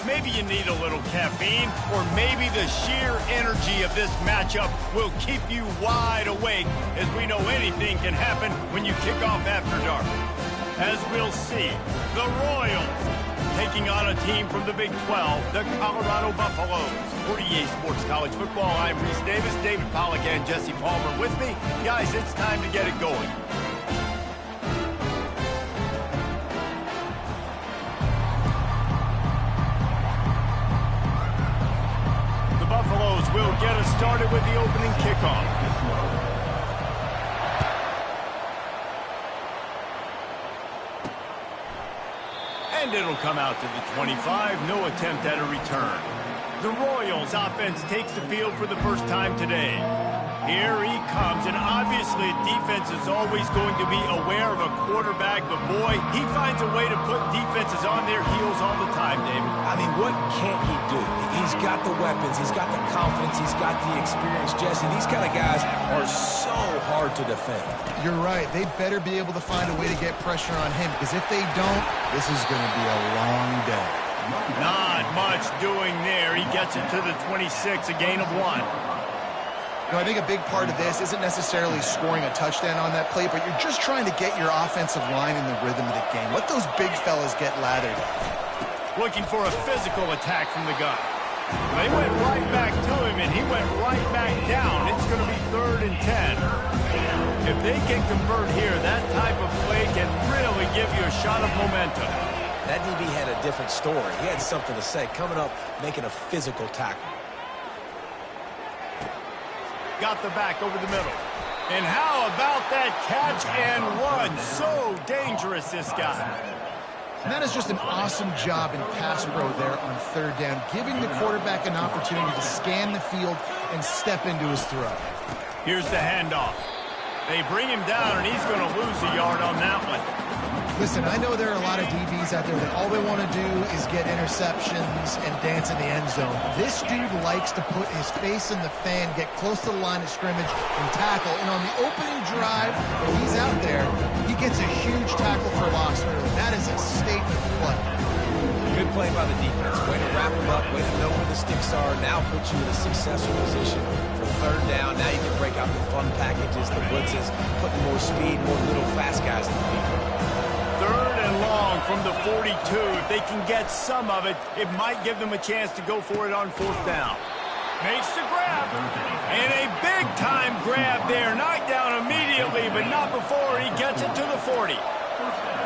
Maybe you need a little caffeine, or maybe the sheer energy of this matchup will keep you wide awake, as we know anything can happen when you kick off after dark. As we'll see, the Royals taking on a team from the Big 12, the Colorado Buffaloes. For EA Sports College Football, I'm Reese Davis, David Pollack, and Jesse Palmer with me. Guys, it's time to get it going. The Buffaloes will get us started with the opening kickoff. And it'll come out to the 25, no attempt at a return. The Royals offense takes the field for the first time today. Here he comes, and obviously defense is always going to be aware of a quarterback, but boy, he finds a way to put defenses on their heels all the time, David. I mean, what can't he do? He's got the weapons, he's got the confidence, he's got the experience, Jesse. These kind of guys are so hard to defend. You're right. They better be able to find a way to get pressure on him, because if they don't, this is going to be a long day. Not much doing there. He gets it to the 26, a gain of 1. You know, I think a big part of this isn't necessarily scoring a touchdown on that play, but you're just trying to get your offensive line in the rhythm of the game. Let those big fellas get lathered. Looking for a physical attack from the gun. They went right back to him, and he went right back down. It's going to be 3rd and 10. If they can convert here, that type of play can really give you a shot of momentum. That DB had a different story. He had something to say, coming up, making a physical tackle. Got the back over the middle. And how about that catch and run? So dangerous, this guy. And that is just an awesome job in pass pro there on 3rd down, giving the quarterback an opportunity to scan the field and step into his throw. Here's the handoff. They bring him down, and he's going to lose a yard on that one. Listen, I know there are a lot of DBs out there that all they want to do is get interceptions and dance in the end zone. This dude likes to put his face in the fan, get close to the line of scrimmage, and tackle. And on the opening drive, when he's out there, he gets a huge tackle for loss early. That is a statement play. Good play by the defense. Way to wrap him up, way to know where the sticks are. Now put you in a successful position for 3rd down. Now you can break out the fun packages, the blitzes, putting more speed, more little fast guys in the field. 3rd and long from the 42. If they can get some of it, it might give them a chance to go for it on 4th down. Makes the grab. And a big-time grab there. Knocked down immediately, but not before he gets it to the 40.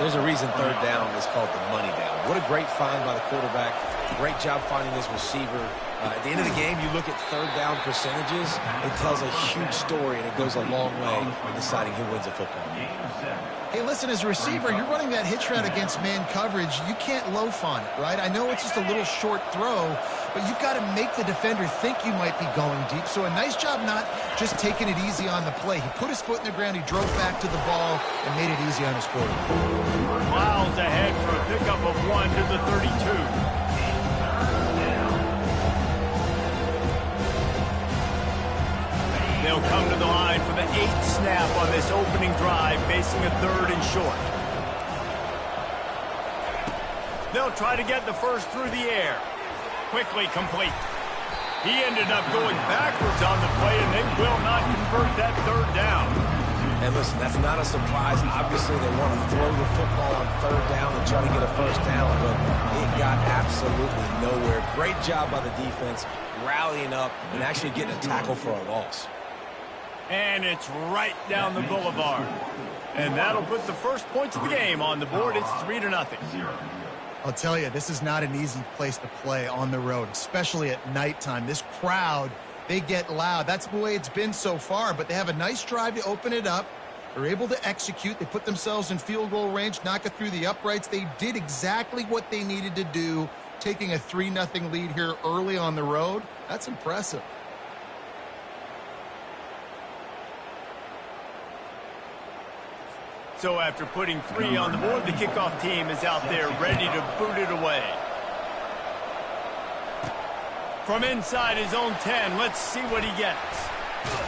There's a reason 3rd down is called the money down. What a great find by the quarterback. Great job finding this receiver. At the end of the game, you look at 3rd down percentages. It tells a huge story, and it goes a long way in deciding who wins a football game. Hey, listen, as a receiver, you're running that hitch route against man coverage. You can't loaf on it, right? I know it's just a little short throw, but you've got to make the defender think you might be going deep. So a nice job not just taking it easy on the play. He put his foot in the ground, he drove back to the ball, and made it easy on his quarterback. Miles ahead for a pickup of 1 to the 32. They'll come to the line for the 8th snap on this opening drive, facing a 3rd and short. They'll try to get the first through the air. Quickly complete. He ended up going backwards on the play, and they will not convert that 3rd down. And listen, that's not a surprise. Obviously, they want to throw the football on 3rd down and try to get a first down, but it got absolutely nowhere. Great job by the defense, rallying up and actually getting a tackle for a loss. And it's right down the boulevard. And that'll put the first points of the game on the board. It's 3-0. I'll tell you, this is not an easy place to play on the road, especially at nighttime. This crowd, they get loud. That's the way it's been so far, but they have a nice drive to open it up. They're able to execute. They put themselves in field goal range, knock it through the uprights. They did exactly what they needed to do, taking a 3-0 lead here early on the road. That's impressive. So after putting 3 on the board, the kickoff team is out there ready to boot it away. From inside his own 10, let's see what he gets.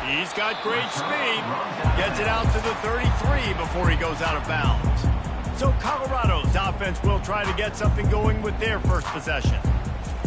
He's got great speed. Gets it out to the 33 before he goes out of bounds. So Colorado's offense will try to get something going with their first possession.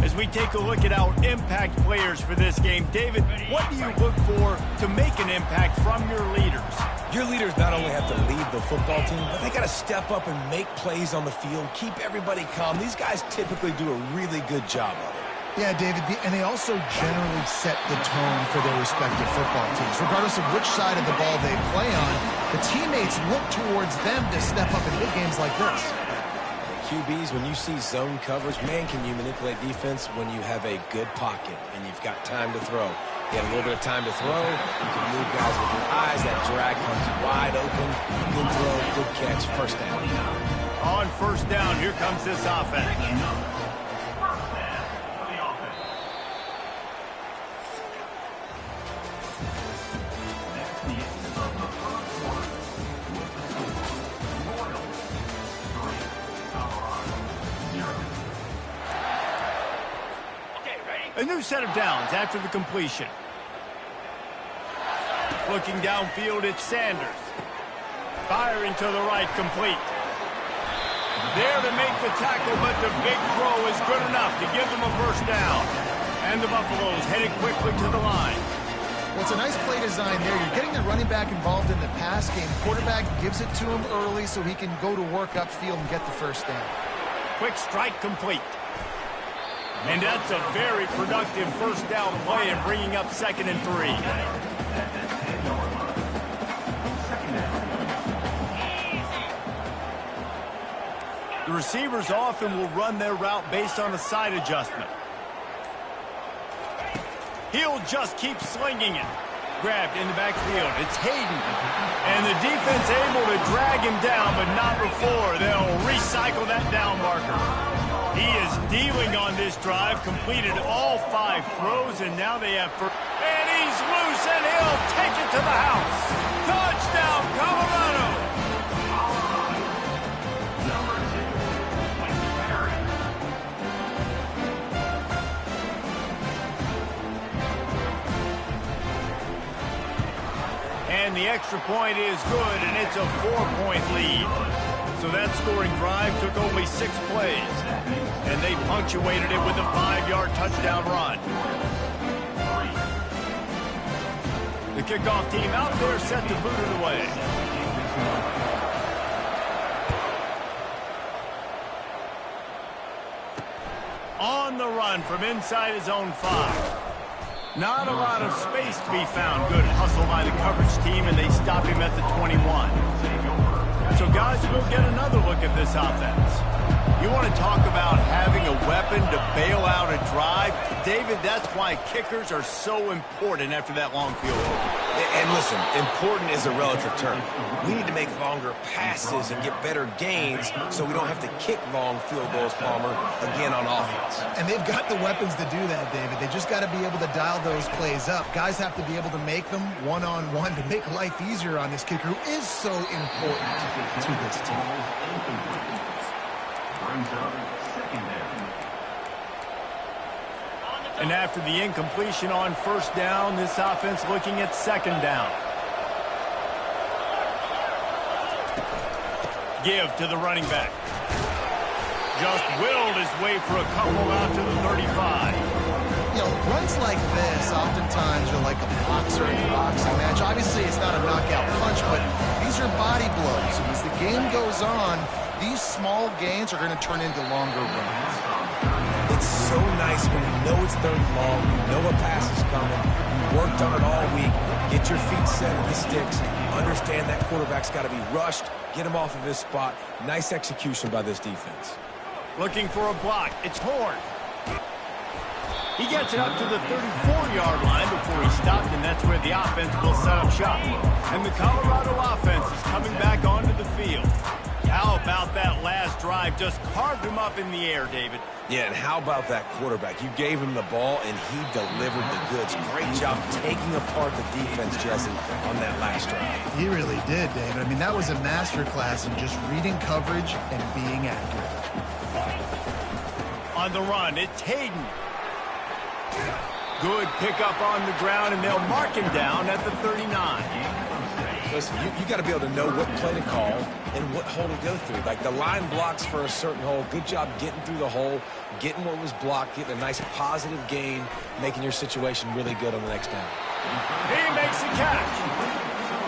As we take a look at our impact players for this game, David, what do you look for to make an impact from your leaders? Your leaders not only have to lead the football team, but they got to step up and make plays on the field, keep everybody calm. These guys typically do a really good job of it. Yeah, David, and they also generally set the tone for their respective football teams. Regardless of which side of the ball they play on, the teammates look towards them to step up in big games like this. QBs, when you see zone coverage, man, can you manipulate defense when you have a good pocket and you've got time to throw. You have a little bit of time to throw. You can move guys with your eyes. That drag comes wide open. Good throw, good catch, first down. On first down, here comes this offense. A new set of downs after the completion. Looking downfield, it's Sanders. Firing to the right, complete. There to make the tackle, but the big throw is good enough to give them a first down. And the Buffaloes headed quickly to the line. Well, it's a nice play design there. You're getting the running back involved in the pass game. Quarterback gives it to him early so he can go to work upfield and get the first down. Quick strike complete. And that's a very productive first down play and bringing up 2nd and 3. The receivers often will run their route based on a side adjustment. He'll just keep slinging it. Grabbed in the backfield. It's Hayden. And the defense able to drag him down, but not before they'll recycle that down marker. He is dealing on this drive, completed all 5 throws, and now they have... And he's loose, and he'll take it to the house. Touchdown, Colorado! And the extra point is good, and it's a 4-point lead. So that scoring drive took only 6 plays, and they punctuated it with a 5-yard touchdown run. The kickoff team out there set to boot it away. On the run from inside his own 5. Not a lot of space to be found. Good hustle by the coverage team, and they stop him at the 21. So, guys, we'll get another look at this offense. You want to talk about having a weapon to bail out a drive? David, that's why kickers are so important after that long field goal. And listen, important is a relative term. We need to make longer passes and get better gains so we don't have to kick long field goals, Palmer, again on offense. And they've got the weapons to do that, David. They just got to be able to dial those plays up. Guys have to be able to make them one-on-one to make life easier on this kicker, who is so important to this team. And after the incompletion on first down, this offense looking at 2nd down. Give to the running back. Just willed his way for a couple out to the 35. You know, runs like this oftentimes are like a boxer in a boxing match. Obviously, it's not a knockout punch, but these are body blows. And as the game goes on, these small gains are going to turn into longer runs. It's so nice when you know it's 3rd and long, you know a pass is coming, you worked on it all week, get your feet set in the sticks, understand that quarterback's got to be rushed, get him off of his spot. Nice execution by this defense. Looking for a block. It's Horn. He gets it up to the 34-yard line before he stopped, and that's where the offense will set up shop. And the Colorado offense is coming back onto the field. How about that last drive? Just carved him up in the air, David. Yeah, and how about that quarterback? You gave him the ball, and he delivered the goods. Great job taking apart the defense, Jesse, on that last drive. He really did, David. I mean, that was a masterclass in just reading coverage and being accurate. On the run, it's Hayden. Good pickup on the ground, and they'll mark him down at the 39. Listen, you got to be able to know what play to call and what hole to go through. Like the line blocks for a certain hole. Good job getting through the hole, getting what was blocked, getting a nice positive gain, making your situation really good on the next down. He makes the catch.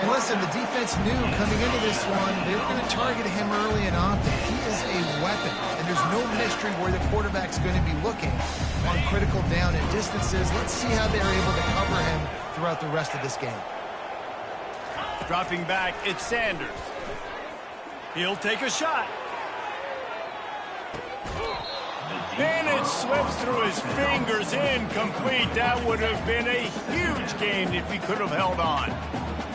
And listen, the defense knew coming into this one, they were going to target him early and often. He is a weapon, and there's no mystery where the quarterback's going to be looking on critical down and distances. Let's see how they're able to cover him throughout the rest of this game. Dropping back, it's Sanders. He'll take a shot. And it slips through his fingers, incomplete. That would have been a huge gain if he could have held on.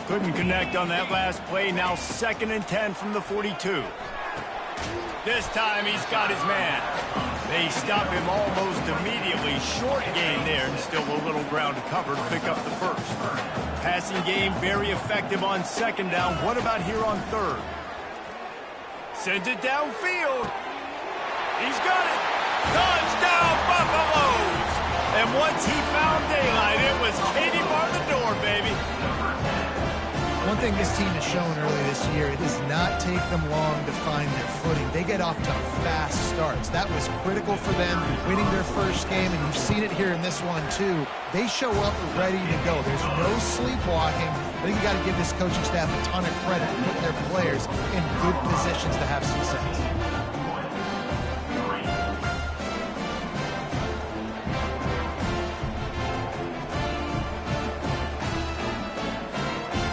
Couldn't connect on that last play. Now 2nd and 10 from the 42. This time he's got his man. They stop him almost immediately. Short gain there, and still a little ground to cover to pick up the first. Passing game very effective on 2nd down. What about here on 3rd? Sends it downfield. He's got it. Touchdown, Buffaloes! And once he found daylight, it was Katie bar the door, baby. One thing this team has shown early this year, it does not take them long to find their footing. They get off to fast starts. That was critical for them winning their first game, and you've seen it here in this one too. They show up ready to go. There's no sleepwalking. I think you got to give this coaching staff a ton of credit for putting their players in good positions to have success.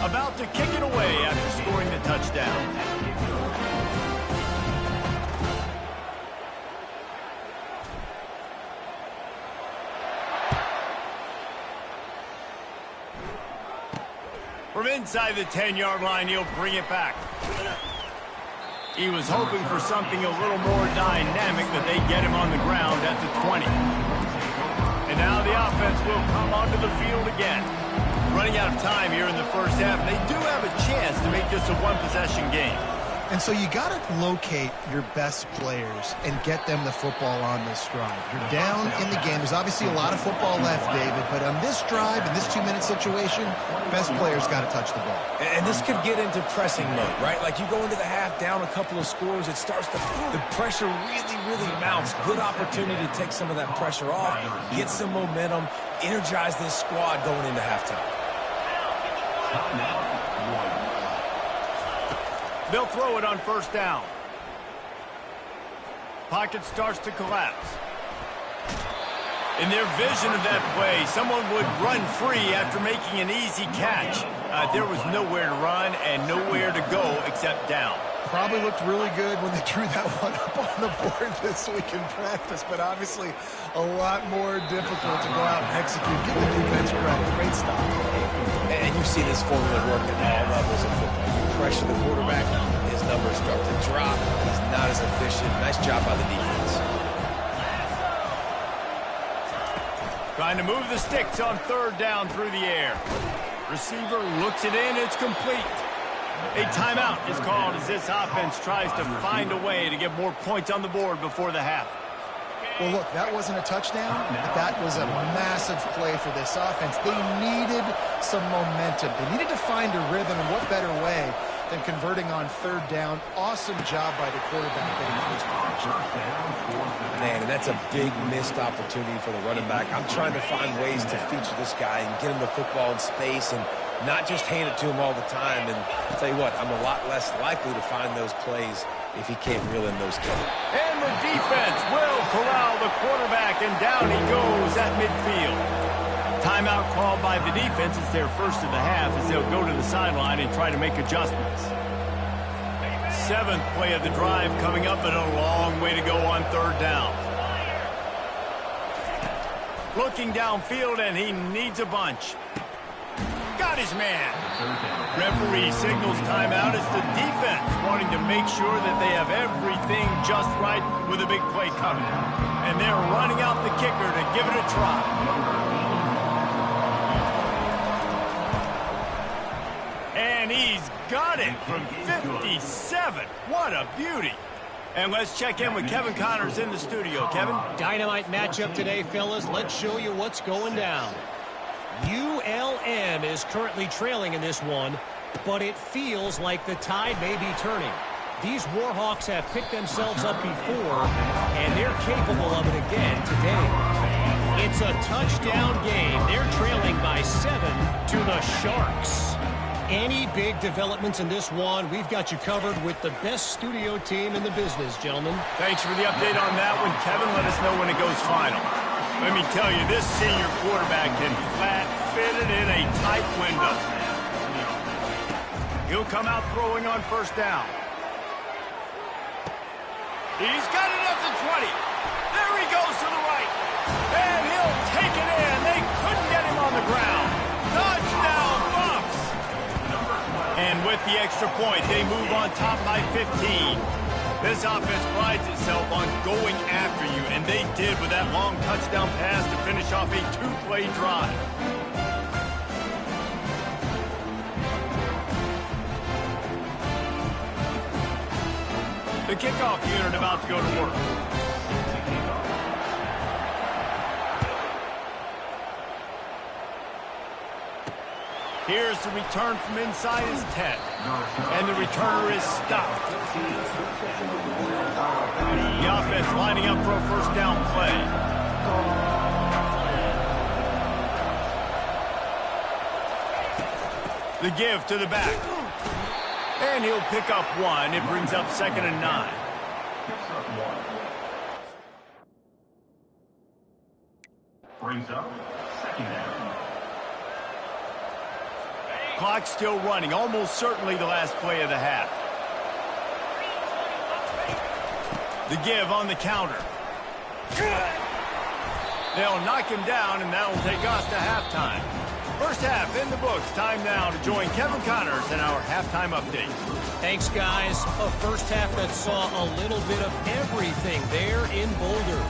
About to kick it away after scoring the touchdown. From inside the 10-yard line, he'll bring it back. He was hoping for something a little more dynamic, but they get him on the ground at the 20. And now the offense will come onto the field again. Running out of time here in the first half. They do have a chance to make this a one-possession game. And so you got to locate your best players and get them the football on this drive. You're down in the game. There's obviously a lot of football left, David, but on this drive, in this 2-minute situation, best players got to touch the ball. And this could get into pressing mode, right? Like you go into the half down a couple of scores, it starts to, the pressure really mounts. Good opportunity to take some of that pressure off, get some momentum, energize this squad going into halftime. They'll throw it on 1st down. Pocket starts to collapse. In their vision of that play, someone would run free after making an easy catch. There was nowhere to run and nowhere to go except down. Probably looked really good when they drew that one up on the board this week in practice, but obviously a lot more difficult to go out and execute. Give the defense credit. Great stop. And you see this formula work at all levels of football. You pressure the quarterback, his numbers start to drop. He's not as efficient. Nice job by the defense. Trying to move the sticks on 3rd down through the air. Receiver looks it in. It's complete. A timeout is called as this offense tries to find a way to get more points on the board before the half. Well, look, that wasn't a touchdown, but that was a massive play for this offense. They needed some momentum. They needed to find a rhythm, and what better way than converting on 3rd down. Awesome job by the quarterback getting to this position. Man, and that's a big missed opportunity for the running back. I'm trying to find ways to feature this guy and get him the football in space and not just hand it to him all the time. And I'll tell you what, I'm a lot less likely to find those plays if he can't reel in those kids. And the defense will corral the quarterback, and down he goes at midfield. Timeout called by the defense. It's their first of the half as they'll go to the sideline and try to make adjustments. 7th play of the drive coming up, and a long way to go on 3rd down. Looking downfield, and he needs a bunch. Got his man. Referee signals timeout. It's the defense wanting to make sure that they have everything just right with a big play coming. And they're running out the kicker to give it a try. And he's got it from 57. What a beauty. And let's check in with Kevin Connors in the studio. Kevin? Dynamite matchup today, fellas. Let's show you what's going down. ULM is currently trailing in this one, But it feels like the tide may be turning. These Warhawks have picked themselves up before, and they're capable of it again today. It's a touchdown game. They're trailing by 7 to the Sharks. Any big developments in this one, we've got you covered with the best studio team in the business, gentlemen. Thanks for the update on that one, Kevin. Let us know when it goes final. Let me tell you, this senior quarterback can flat fit it in a tight window. He'll come out throwing on first down. He's got it at the 20. There he goes to the right. And he'll take it in. They couldn't get him on the ground. Touchdown, Bucks! And with the extra point, they move on top by 15. This offense prides itself on going after you, and they did with that long touchdown pass to finish off a 2-play drive. The kickoff unit about to go to work. Here's the return from inside his 10. And the returner is stopped. The offense lining up for a first down play. The give to the back. And he'll pick up 1. It brings up 2nd and 9. Brings up 2nd down. Clock still running, almost certainly the last play of the half. The give on the counter. They'll knock him down, and that'll take us to halftime. First half in the books. Time now to join Kevin Connors in our halftime update. Thanks, guys. A first half that saw a little bit of everything there in Boulder.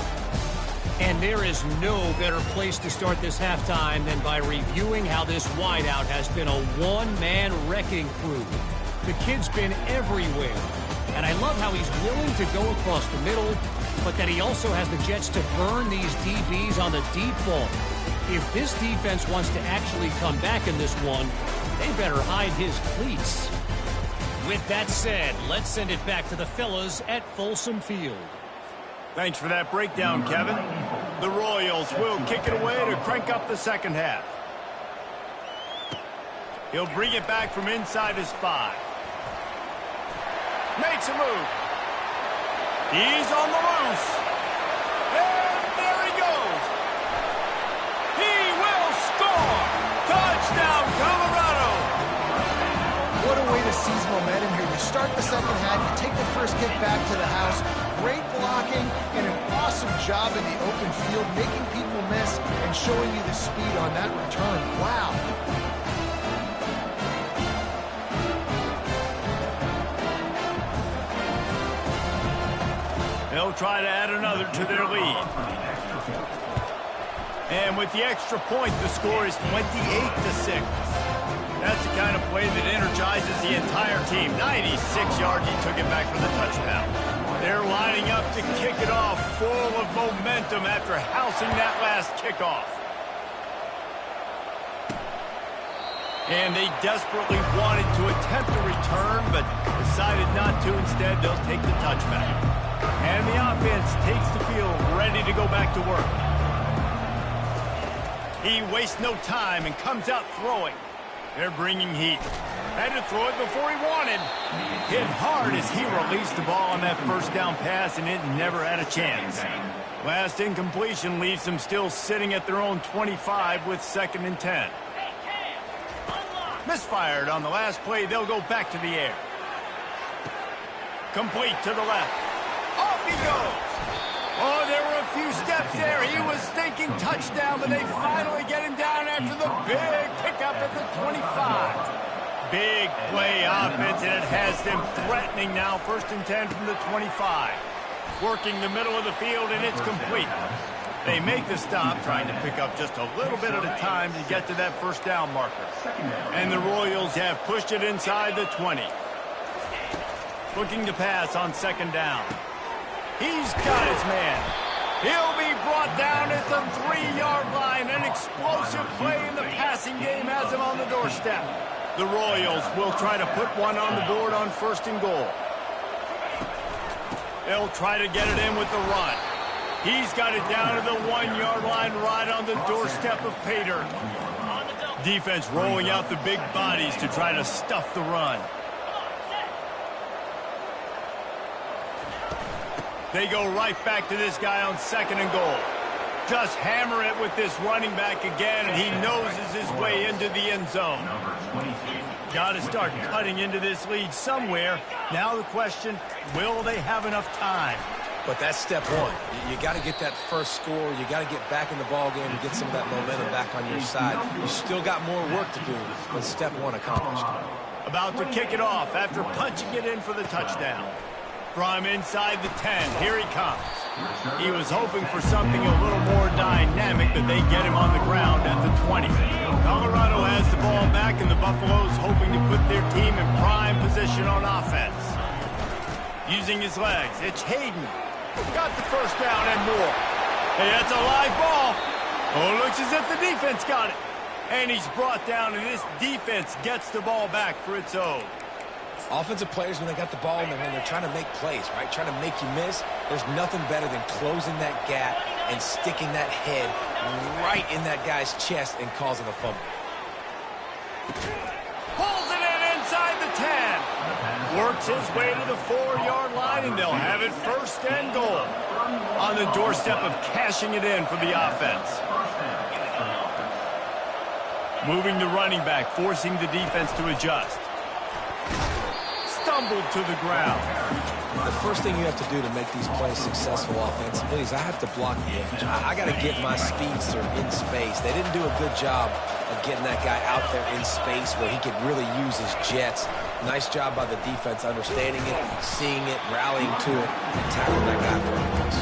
And there is no better place to start this halftime than by reviewing how this wideout has been a one-man wrecking crew. The kid's been everywhere. And I love how he's willing to go across the middle, but that he also has the jets to burn these DBs on the deep ball. If this defense wants to actually come back in this one, they better hide his cleats. With that said, let's send it back to the fellas at Folsom Field. Thanks for that breakdown, Kevin. The Royals will kick it away to crank up the second half. He'll bring it back from inside his 5. Makes a move. He's on the loose. And there he goes. He will score. Touchdown, Colorado. What a way to seize momentum here. You start the second half, you take the first kick back to the house. Great blocking and an awesome job in the open field, making people miss and showing you the speed on that return. Wow. They'll try to add another to their lead. And with the extra point, the score is 28-6. That's the kind of play that energizes the entire team. 96 yards, he took it back for the touchdown. They're lining up to kick it off, full of momentum after housing that last kickoff. And they desperately wanted to attempt a return, but decided not to. Instead, they'll take the touchback. And the offense takes the field, ready to go back to work. He wastes no time and comes out throwing. They're bringing heat. Had to throw it before he wanted. Hit hard as he released the ball on that first down pass, and it never had a chance. Last incompletion leaves them still sitting at their own 25 with 2nd and 10. Misfired on the last play. They'll go back to the air. Complete to the left. Off he goes. Oh, there were a few steps there. He was thinking touchdown, but they finally get him down after the big pickup at the 25. Big play offense, and it has them threatening now. 1st and 10 from the 25. Working the middle of the field, and it's complete. They make the stop, trying to pick up just a little bit at a time to get to that first down marker. And the Royals have pushed it inside the 20. Looking to pass on 2nd down. He's got his man. He'll be brought down at the 3-yard line. An explosive play in the passing game has him on the doorstep. The Royals will try to put one on the board on 1st and goal. They'll try to get it in with the run. He's got it down to the 1-yard line right on the doorstep of pay dirt. Defense rolling out the big bodies to try to stuff the run. They go right back to this guy on 2nd and goal. Just hammer it with this running back again, and he noses his way into the end zone. Got to start cutting into this lead somewhere. Now the question, will they have enough time? But that's step one. You got to get that first score. You got to get back in the ball game and get some of that momentum back on your side. You still got more work to do, but step one accomplished. About to kick it off after punching it in for the touchdown. From inside the 10, here he comes. He was hoping for something a little more dynamic, but they get him on the ground at the 20. Colorado has the ball back, and the Buffaloes hoping to put their team in prime position on offense. Using his legs, it's Hayden. Got the first down and more. Hey, that's a live ball. Oh, looks as if the defense got it. And he's brought down, and this defense gets the ball back for its own. Offensive players, when they got the ball in their hand, they're trying to make plays, right? Trying to make you miss. There's nothing better than closing that gap and sticking that head right in that guy's chest and causing a fumble. Pulls it in inside the 10. Works his way to the 4-yard line, and they'll have it 1st and goal. On the doorstep of cashing it in for the offense. Moving the running back, forcing the defense to adjust. Stumbled to the ground. The first thing you have to do to make these plays successful offensively is I have to block the edge. I got to get my speedster in space. They didn't do a good job of getting that guy out there in space where he could really use his jets. Nice job by the defense understanding it, seeing it, rallying to it, and tackling that guy for a loss.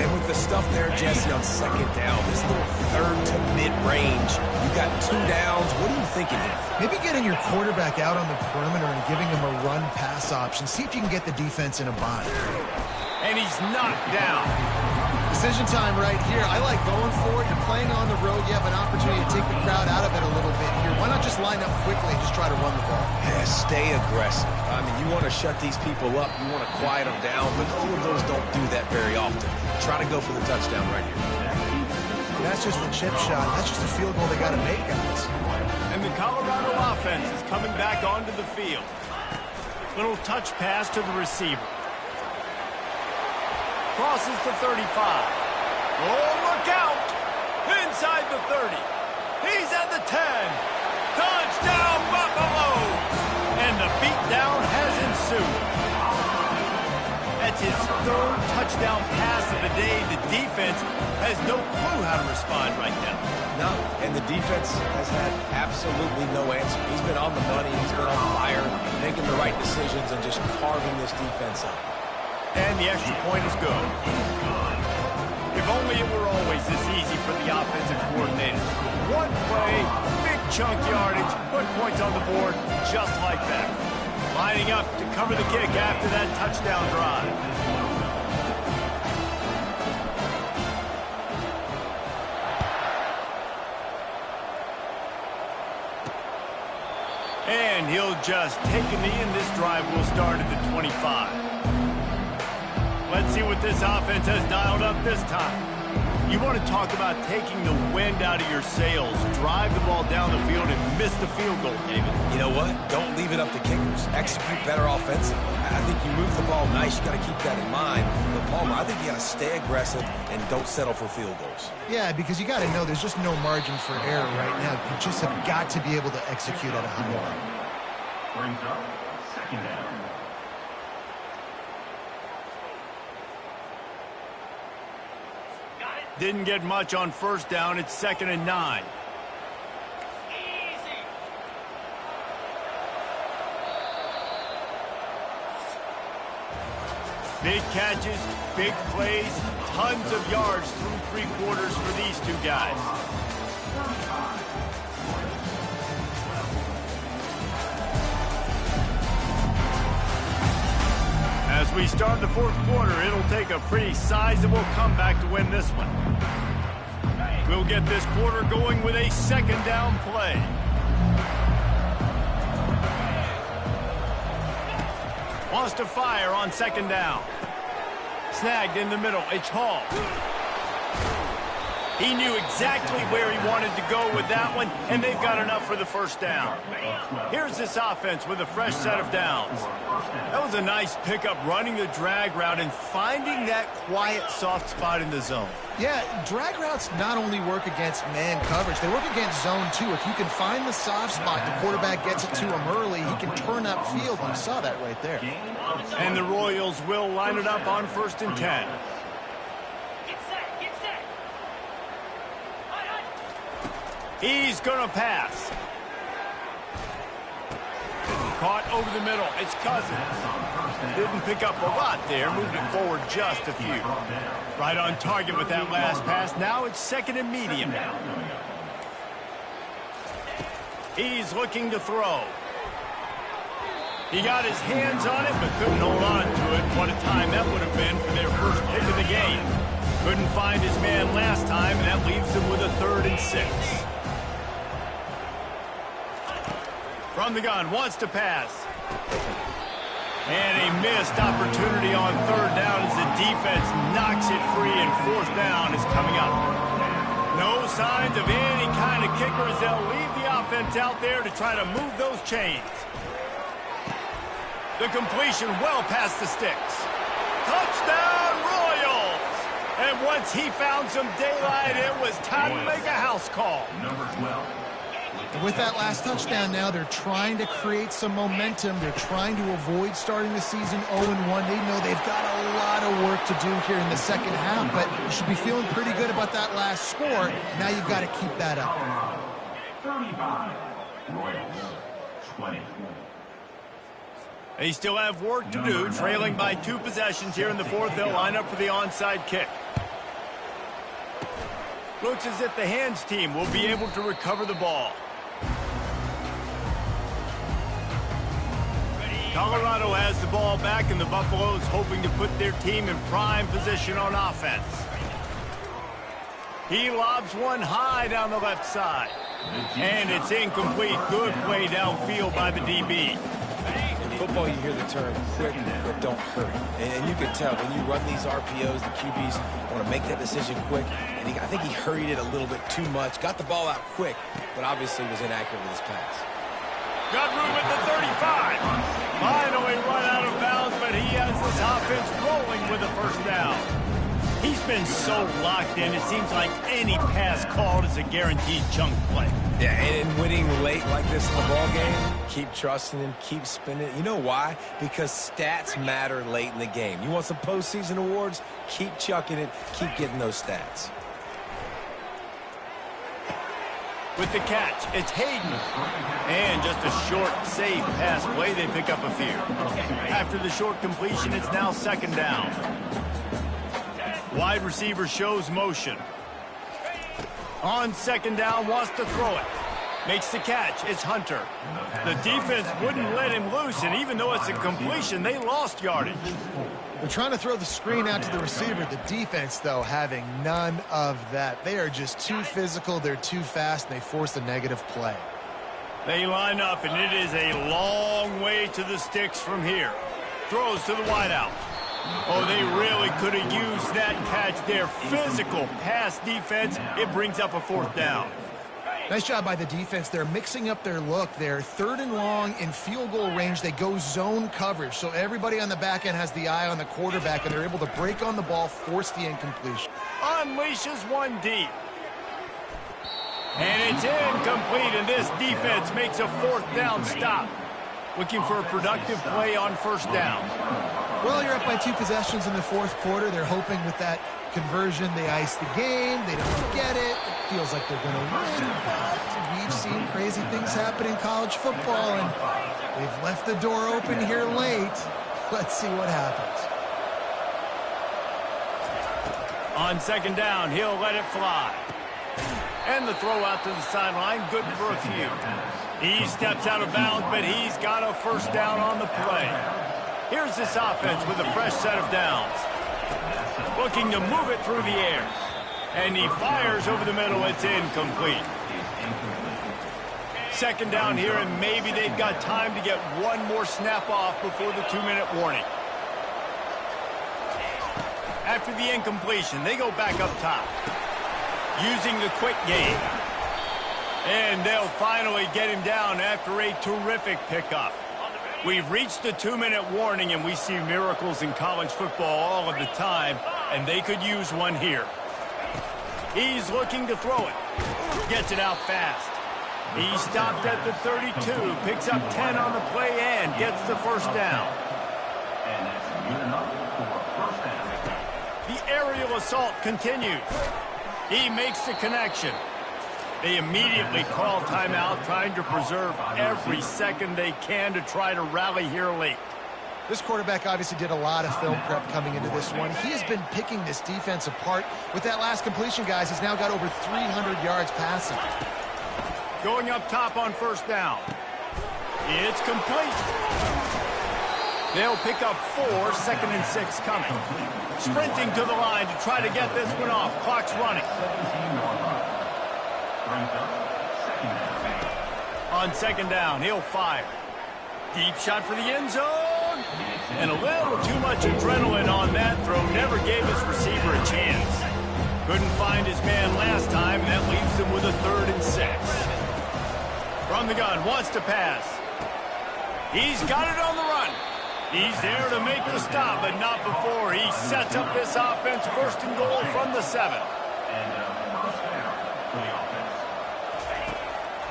And with the stuff there, Jesse, on 2nd down, this little 3rd to mid-range, you got 2 downs. What are you thinking here? Maybe getting your quarterback out on the perimeter and giving him a run-pass option. See if you can get the defense in a bind. And he's knocked down. Decision time right here. I like going for it. You're playing on the road. You have an opportunity to take the crowd out of it a little bit here. Why not just line up quickly and just try to run the ball? Yeah, stay aggressive. I mean, you want to shut these people up. You want to quiet them down, but field goals don't do that very often. Try to go for the touchdown right here. That's just a chip shot. That's just a field goal they got to make, guys. And the Colorado offense is coming back onto the field. Little touch pass to the receiver. Crosses the 35. Oh, look out! Inside the 30. He's at the 10. Touchdown, Buffalo! And the beatdown has ensued. That's his 3rd touchdown pass of the day. The defense has no clue how to respond right now. No, and the defense has had absolutely no answer. He's been on the money. He's been on fire, making the right decisions and just carving this defense up. And the extra point is good. If only it were always this easy for the offensive coordinators. One play, big chunk yardage, put points on the board just like that. Lining up to cover the kick after that touchdown drive. And he'll just take a knee, and this drive will start at the 25. Let's see what this offense has dialed up this time. You want to talk about taking the wind out of your sails. Drive the ball down the field and miss the field goal, David. You know what? Don't leave it up to kickers. Execute better offensively. I think you move the ball nice. You got to keep that in mind. But, Palmer, I think you got to stay aggressive and don't settle for field goals. Yeah, because you got to know there's just no margin for error right now. You just have got to be able to execute at a high level. Brings up 2nd down. Didn't get much on 1st down. It's 2nd and 9. Big catches, big plays, tons of yards through 3 quarters for these 2 guys. As we start the 4th quarter, it'll take a pretty sizable comeback to win this one. We'll get this quarter going with a 2nd down play. Wants to fire on second down. Snagged in the middle. It's Hall. He knew exactly where he wanted to go with that one, and they've got enough for the first down. Here's this offense with a fresh set of downs. That was a nice pickup, running the drag route and finding that quiet, soft spot in the zone. Yeah, drag routes not only work against man coverage, they work against zone too. If you can find the soft spot, the quarterback gets it to him early, he can turn upfield. You saw that right there. And the Royals will line it up on 1st and 10. He's going to pass. Caught over the middle. It's Cousins. Didn't pick up a lot there. Moved it forward just a few. Right on target with that last pass. Now it's 2nd and medium. He's looking to throw. He got his hands on it, but couldn't hold on to it. What a time that would have been for their first pick of the game. Couldn't find his man last time, and that leaves them with a 3rd and 6. From the gun, wants to pass. And a missed opportunity on 3rd down as the defense knocks it free, and 4th down is coming up. No signs of any kind of kicker as they'll leave the offense out there to try to move those chains. The completion well past the sticks. Touchdown, Royals! And once he found some daylight, it was time to make a house call. Number 12. With that last touchdown now, they're trying to create some momentum. They're trying to avoid starting the season 0-1. They know they've got a lot of work to do here in the second half, but you should be feeling pretty good about that last score. Now you've got to keep that up. 35. Royals. 20. They still have work to do, trailing by 2 possessions here in the 4th. They'll line up for the onside kick. Looks as if the hands team will be able to recover the ball. Colorado has the ball back, and the Buffaloes hoping to put their team in prime position on offense. He lobs one high down the left side. And it's incomplete. Good play downfield by the DB. In football, you hear the term quick but don't hurry. And you can tell when you run these RPOs, the QBs want to make that decision quick. And I think he hurried it a little bit too much. Got the ball out quick, but obviously was inaccurate with his pass. Got room at the 35. Finally run out of bounds, but he has this offense rolling with a 1st down. He's been so locked in, it seems like any pass called is a guaranteed chunk play. Yeah, and winning late like this in the ball game, keep trusting him, keep spinning. You know why? Because stats matter late in the game. You want some postseason awards? Keep chucking it, keep getting those stats. With the catch, it's Hayden. And just a short, safe pass play, they pick up a few. After the short completion, it's now 2nd down. Wide receiver shows motion. On 2nd down, wants to throw it. Makes the catch. It's Hunter. The defense wouldn't let him loose, and even though it's a completion, they lost yardage. They're trying to throw the screen out to the receiver. The defense, though, having none of that. They are just too physical. They're too fast, and they force a negative play. They line up, and it is a long way to the sticks from here. Throws to the wideout. Oh, they really could have used that catch there. Physical pass defense. It brings up a 4th down. Nice job by the defense. They're mixing up their look. They're 3rd and long in field goal range. They go zone coverage. So everybody on the back end has the eye on the quarterback, and they're able to break on the ball, force the incompletion. Unleashes one deep. And it's incomplete, and this defense makes a 4th down stop. Looking for a productive play on 1st down. Well, you're up by 2 possessions in the 4th quarter. They're hoping with that conversion they ice the game. They don't get it. It feels like they're going to win, but we've seen crazy things happen in college football, and they've left the door open here late. Let's see what happens. On 2nd down, he'll let it fly. And the throw out to the sideline, good for a few. He steps out of bounds, but he's got a 1st down on the play. Here's this offense with a fresh set of downs. Looking to move it through the air. And he fires over the middle. It's incomplete. Second down here, and maybe they've got time to get one more snap off before the 2-minute warning. After the incompletion, they go back up top. Using the quick game. And they'll finally get him down after a terrific pickup. We've reached the 2-minute warning, and we see miracles in college football all of the time, and they could use one here. He's looking to throw it. Gets it out fast. He stopped at the 32, picks up 10 on the play, and gets the first down. And that's good enough for a first down. The aerial assault continues. He makes the connection. They immediately call timeout, trying to preserve every second they can to try to rally here late. This quarterback obviously did a lot of film prep coming into this one. He has been picking this defense apart. With that last completion, guys, he's now got over 300 yards passing. Going up top on first down. It's complete. They'll pick up 4, 2nd and 6 coming. Sprinting to the line to try to get this one off. Clock's running. On second down, he'll fire. Deep shot for the end zone. And a little too much adrenaline on that throw. Never gave his receiver a chance. Couldn't find his man last time. That leaves him with a 3rd and 6. From the gun, wants to pass. He's got it on the run. He's there to make the stop, but not before he sets up this offense. 1st and goal from the 7. And first down for the offense.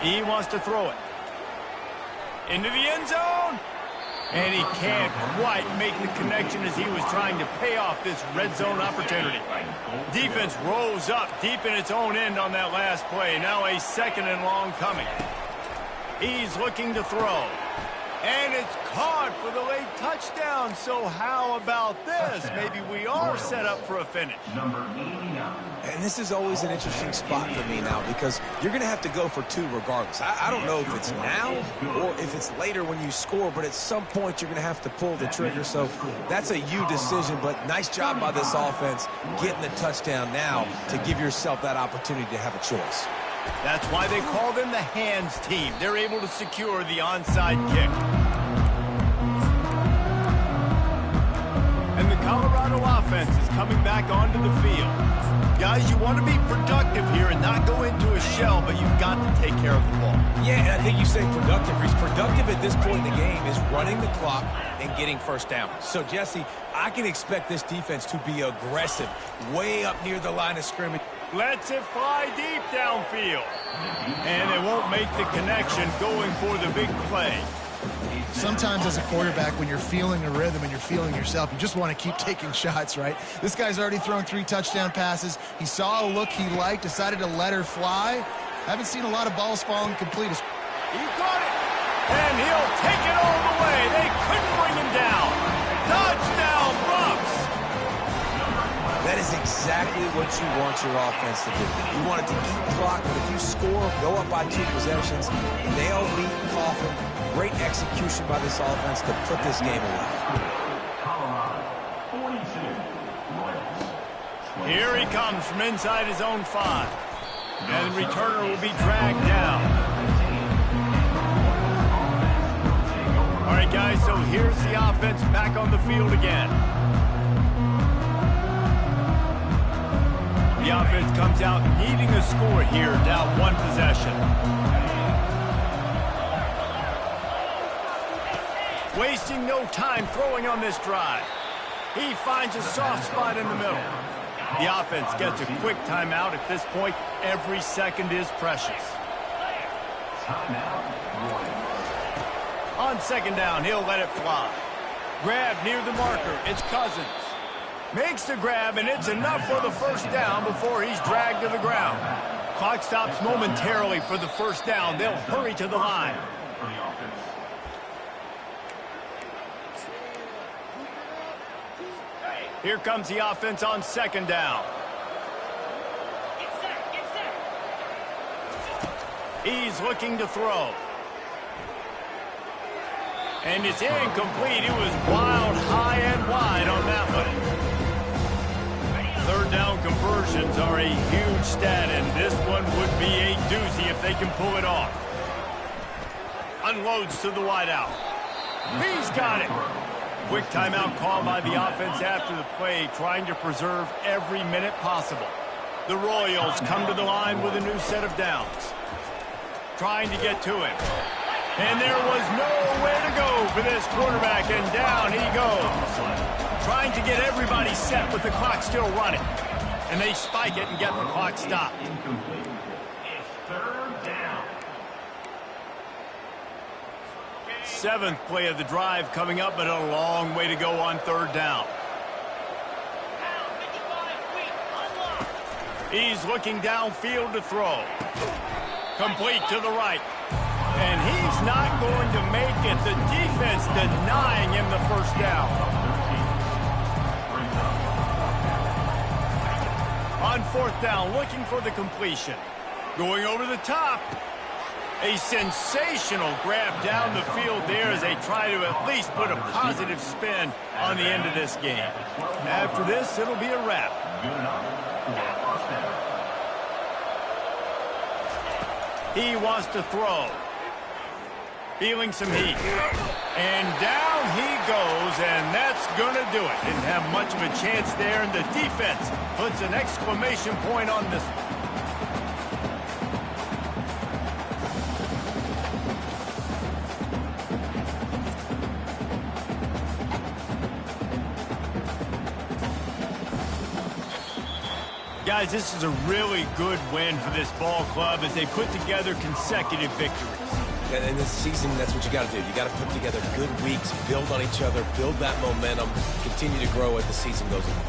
He wants to throw it. Into the end zone. And he can't quite make the connection as he was trying to pay off this red zone opportunity. Defense rolls up deep in its own end on that last play. Now a 2nd and long coming. He's looking to throw. And it's caught for the late touchdown. So how about this? Maybe we are set up for a finish. Number 89. And this is always an interesting spot for me now because you're going to have to go for 2 regardless. I don't know if it's now or if it's later when you score, but at some point you're going to have to pull the trigger. So that's a you decision, but nice job by this offense getting the touchdown now to give yourself that opportunity to have a choice. That's why they call them the hands team. They're able to secure the onside kick. And the Colorado offense is coming back onto the field. Guys, you want to be productive here and not go into a shell, but you've got to take care of the ball. Yeah, and I think you say productive. He's productive at this point in the game is running the clock and getting first down. So, Jesse, I can expect this defense to be aggressive way up near the line of scrimmage. Lets it fly deep downfield. And they won't make the connection going for the big play. Sometimes as a quarterback, when you're feeling a rhythm and you're feeling yourself, you just want to keep taking shots, right? This guy's already thrown 3 touchdown passes. He saw a look he liked, decided to let her fly. Haven't seen a lot of balls falling complete. He got it, and he'll take it all the way. They couldn't bring him down. Touchdown, Bucks! That is exactly what you want your offense to do. You want it to eat clock, but if you score, go up by 2 possessions, nail meet coffin. Great execution by this offense to put this game away. Colorado, 42. Royals, 20. Here he comes from inside his own 5. And the returner will be dragged down. All right, guys, so here's the offense back on the field again. The offense comes out needing a score here, down 1 possession. Wasting no time throwing on this drive. He finds a soft spot in the middle. The offense gets a quick timeout. At this point, every second is precious. Timeout, Royals. On second down, he'll let it fly. Grab near the marker. It's Cousins. Makes the grab, and it's enough for the first down before he's dragged to the ground. Clock stops momentarily for the first down. They'll hurry to the line. For the offense. Here comes the offense on second down. He's looking to throw. And it's incomplete. It was wild, high and wide on that one. Third down conversions are a huge stat, and this one would be a doozy if they can pull it off. Unloads to the wideout. He's got it. Quick timeout call by the offense after the play, trying to preserve every minute possible. The Royals come to the line with a new set of downs. Trying to get to him. And there was nowhere to go for this quarterback, and down he goes. Trying to get everybody set with the clock still running. And they spike it and get the clock stopped. Incomplete. It's third down. Seventh play of the drive coming up, but a long way to go on third down. He's looking downfield to throw. Complete to the right. And he's not going to make it. The defense denying him the first down. On fourth down, looking for the completion. Going over the top. A sensational grab down the field there as they try to at least put a positive spin on the end of this game. After this, it'll be a wrap. Good enough for a first down. He wants to throw. Feeling some heat. And down he goes, and that's going to do it. Didn't have much of a chance there, and the defense puts an exclamation point on this one. Guys, this is a really good win for this ball club as they put together consecutive victories. And in this season, that's what you got to do. You got to put together good weeks, build on each other, build that momentum, continue to grow as the season goes on.